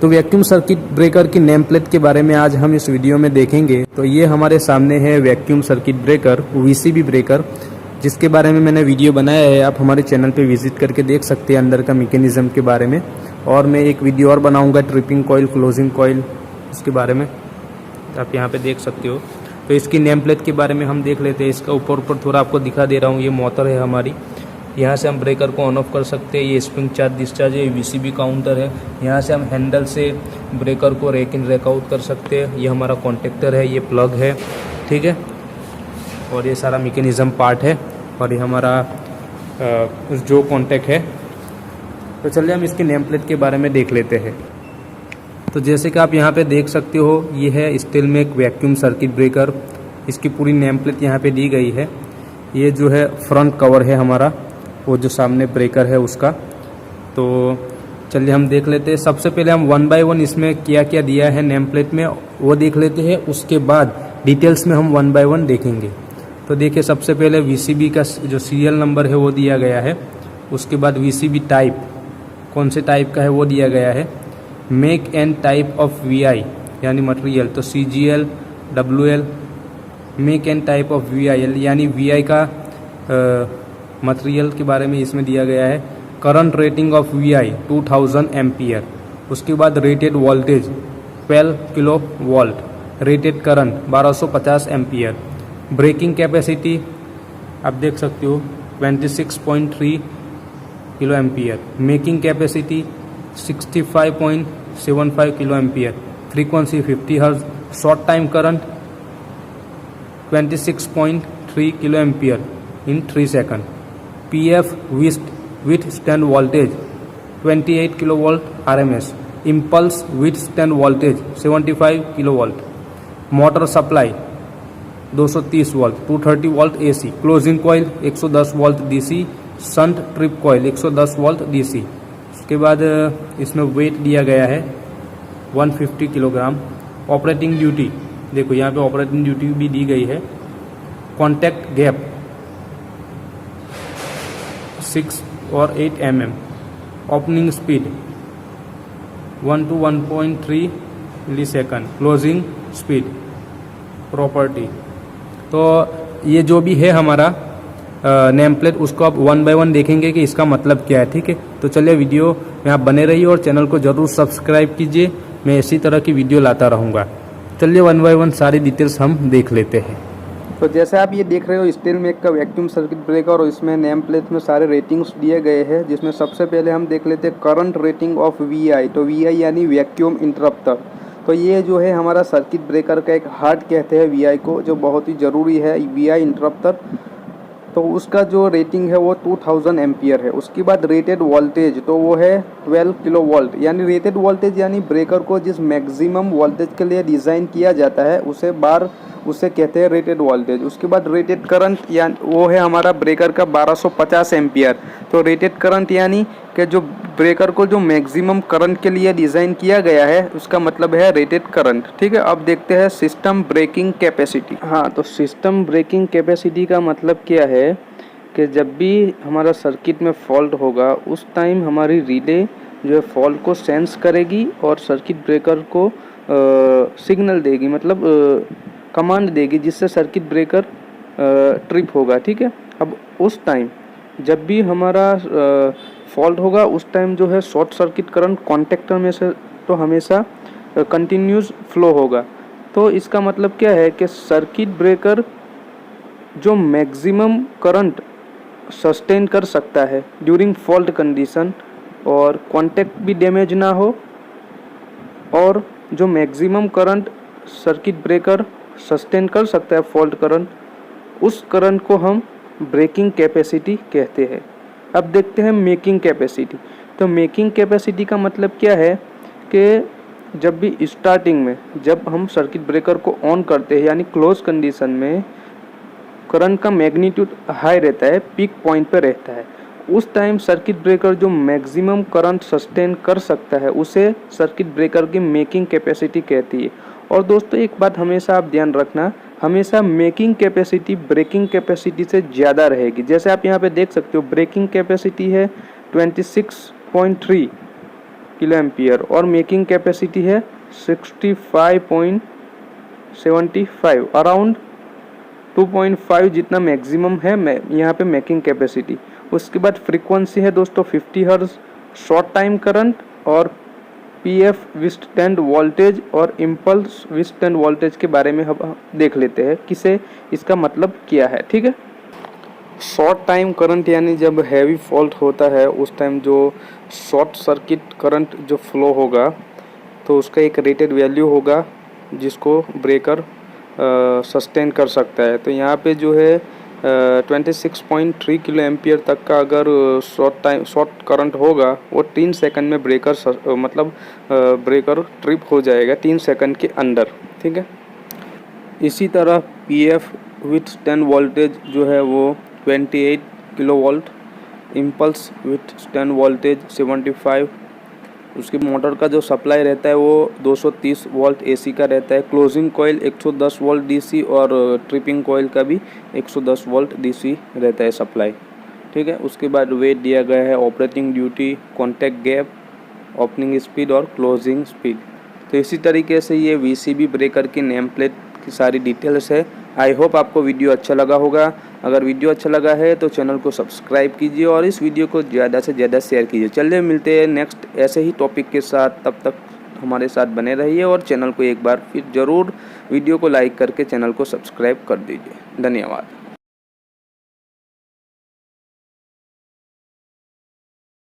तो vacuum circuit breaker की name plate के बारे में आज हम इस वीडियो में देखेंगे। तो ये हमारे सामने है vacuum circuit breaker, VCB breaker, जिसके बारे में मैंने वीडियो बनाया है। आप हमारे चैनल पे विजिट करके देख सकते हैं अंदर का मैकेनिज्म के बारे में। और मैं एक वीडियो और बनाऊंगा ट्रिपिंग कॉइल, क्लोजिंग कॉइल, इसके बारे में, तो आप यहाँ पे देख सकते हो। तो इसकी नेम प्लेट के बारे में हम देख लेते हैं। इसका ऊपर थोड़ा आपको दिखा दे रहा हूँ। ये मोटर है हमारी, यहाँ से हम ब्रेकर को ऑन ऑफ कर सकते हैं। ये स्प्रिंग चार्ज डिस्चार्ज है, वीसीबी काउंटर है। यहाँ से हम हैंडल से ब्रेकर को रैक इन रैक आउट कर सकते हैं। ये हमारा कॉन्टेक्टर है, ये प्लग है, ठीक है। और ये सारा मैकेनिज्म पार्ट है, और ये हमारा जो कॉन्टैक्ट है। तो चलिए हम इसके नेम प्लेट के बारे में देख लेते हैं। तो जैसे कि आप यहाँ पे देख सकते हो, ये है स्टील में एक वैक्यूम सर्किट ब्रेकर। इसकी पूरी नेम प्लेट यहाँ पे दी गई है। ये जो है फ्रंट कवर है हमारा, वो जो सामने ब्रेकर है उसका। तो चलिए हम देख लेते हैं। सबसे पहले हम 1 बाय 1 इसमें क्या क्या दिया है नेम प्लेट में वो देख लेते हैं। उसके बाद डिटेल्स में हम 1 बाय 1 देखेंगे। तो देखिए, सबसे पहले वीसीबी का जो सीरियल नंबर है वो दिया गया है। उसके बाद वीसीबी टाइप, कौन से टाइप का है वो दिया गया है। Make and type of VI यानी मटेरियल, तो CGL, WL। Make and type of VIL यानी VI का मटेरियल के बारे में इसमें दिया गया है। Current rating of VI 2000 ampere. उसके बाद rated voltage 12 kilo volt, rated current 1250 ampere. Breaking capacity आप देख सकते हो 26.3 kilo ampere. Making capacity 65.75 kilo ampere. Frequency 50 hertz. Short time current 26.3 kilo ampere इन 3 second. PF withstand voltage 28 kilovolt RMS। Impulse withstand voltage 75 kilovolt. Motor supply 230 volt, 230 volt AC। Closing coil 110 volt DC। Shunt trip coil 110 volt DC। उसके बाद इसमें wait दिया गया है 150 kilogram. Operating duty देखो, यहाँ पे operating duty भी दी गई है। कॉन्टैक्ट गैप 6 और 8 mm। Opening speed 1 to 1.3 millisecond. Closing speed. Property, तो ये जो भी है हमारा नेम प्लेट, उसको आप 1 बाय 1 देखेंगे कि इसका मतलब क्या है, ठीक है। तो चलिए वीडियो में आप बने रहिए और चैनल को जरूर सब्सक्राइब कीजिए। मैं इसी तरह की वीडियो लाता रहूँगा। चलिए 1 बाय 1 सारी डिटेल्स हम देख लेते हैं। तो जैसे आप ये देख रहे हो स्टील मेक का वैक्यूम सर्किट ब्रेकर, और इसमें नेम प्लेट में सारे रेटिंग्स दिए गए हैं। जिसमें सबसे पहले हम देख लेते हैं करंट रेटिंग ऑफ VI। तो VI यानी वैक्यूम इंटरप्टर। तो ये जो है हमारा सर्किट ब्रेकर का एक हार्ट कहते हैं VI को, जो बहुत ही ज़रूरी है VI इंटरप्टर। तो उसका जो रेटिंग है वो 2000 एम्पियर है। उसके बाद रेटेड वोल्टेज, तो वो है 12 किलो वोल्ट। यानी रेटेड वोल्टेज यानी ब्रेकर को जिस मैक्सिमम वोल्टेज के लिए डिज़ाइन किया जाता है उसे कहते हैं रेटेड वोल्टेज। उसके बाद रेटेड करंट, या वो है हमारा ब्रेकर का 1250 एम्पियर। तो रेटेड करंट यानी कि जो ब्रेकर को जो मैक्सिमम करंट के लिए डिज़ाइन किया गया है उसका मतलब है रेटेड करंट, ठीक है। अब देखते हैं सिस्टम ब्रेकिंग कैपेसिटी। हाँ, तो सिस्टम ब्रेकिंग कैपेसिटी का मतलब क्या है कि जब भी हमारा सर्किट में फॉल्ट होगा उस टाइम हमारी रिले जो है फॉल्ट को सेंस करेगी और सर्किट ब्रेकर को सिग्नल देगी, मतलब कमांड देगी, जिससे सर्किट ब्रेकर ट्रिप होगा, ठीक है। अब उस टाइम जब भी हमारा फॉल्ट होगा उस टाइम जो है शॉर्ट सर्किट करंट कॉन्टेक्टर में से तो हमेशा कंटिन्यूस फ्लो होगा। तो इसका मतलब क्या है कि सर्किट ब्रेकर जो मैक्सिमम करंट सस्टेन कर सकता है ड्यूरिंग फॉल्ट कंडीशन, और कॉन्टैक्ट भी डैमेज ना हो, और जो maximum current circuit breaker sustain कर सकता है फॉल्ट करंट, उस करंट को हम ब्रेकिंग कैपेसिटी कहते हैं। अब देखते हैं मेकिंग कैपेसिटी। तो मेकिंग कैपेसिटी का मतलब क्या है कि जब भी स्टार्टिंग में जब हम सर्किट ब्रेकर को ऑन करते हैं यानी क्लोज कंडीशन में करंट का मैग्नीट्यूड हाई रहता है, पीक पॉइंट पे रहता है, उस टाइम सर्किट ब्रेकर जो मैक्सिमम करंट सस्टेन कर सकता है उसे सर्किट ब्रेकर की मेकिंग कैपेसिटी कहती है। और दोस्तों एक बात हमेशा आप ध्यान रखना, हमेशा मेकिंग कैपेसिटी ब्रेकिंग कैपेसिटी से ज़्यादा रहेगी। जैसे आप यहाँ पे देख सकते हो ब्रेकिंग कैपेसिटी है 26.3 किलो एम्पियर और मेकिंग कैपेसिटी है 65.75 अराउंड 2.5 जितना मैक्सिमम है यहाँ पे मेकिंग कैपेसिटी। उसके बाद फ्रीक्वेंसी है दोस्तों 50 हर्ट्ज, शॉर्ट टाइम करंट और पीएफ विथस्टैंड वोल्टेज और इम्पल्स विथस्टैंड वोल्टेज के बारे में हम देख लेते हैं किसे इसका मतलब क्या है। ठीक है, शॉर्ट टाइम करंट यानी जब हैवी फॉल्ट होता है उस टाइम जो शॉर्ट सर्किट करंट जो फ्लो होगा तो उसका एक रेटेड वैल्यू होगा जिसको ब्रेकर सस्टेन कर सकता है। तो यहाँ पे जो है 26.3 किलो एम्पियर तक का अगर शॉर्ट करंट होगा वो 3 सेकंड में ब्रेकर ट्रिप हो जाएगा 3 सेकंड के अंदर। ठीक है, इसी तरह पीएफ विथस्टैंड वोल्टेज जो है वो 28 kilo volt, impulse withstand voltage 75, उसके मोटर का जो सप्लाई रहता है वो 230 वोल्ट एसी का रहता है, क्लोजिंग कॉइल 110 वोल्ट डीसी और ट्रिपिंग कॉइल का भी 110 वोल्ट डीसी रहता है सप्लाई। ठीक है, उसके बाद वेट दिया गया है, operating duty, contact gap, opening speed और क्लोजिंग स्पीड। तो इसी तरीके से ये वीसीबी ब्रेकर की नेम प्लेट की सारी डिटेल्स है। आई होप आपको वीडियो अच्छा लगा होगा। अगर वीडियो अच्छा लगा है तो चैनल को सब्सक्राइब कीजिए और इस वीडियो को ज़्यादा से ज़्यादा शेयर कीजिए। चलिए मिलते हैं नेक्स्ट ऐसे ही टॉपिक के साथ, तब तक हमारे साथ बने रहिए और चैनल को एक बार फिर ज़रूर वीडियो को लाइक करके चैनल को सब्सक्राइब कर दीजिए। धन्यवाद।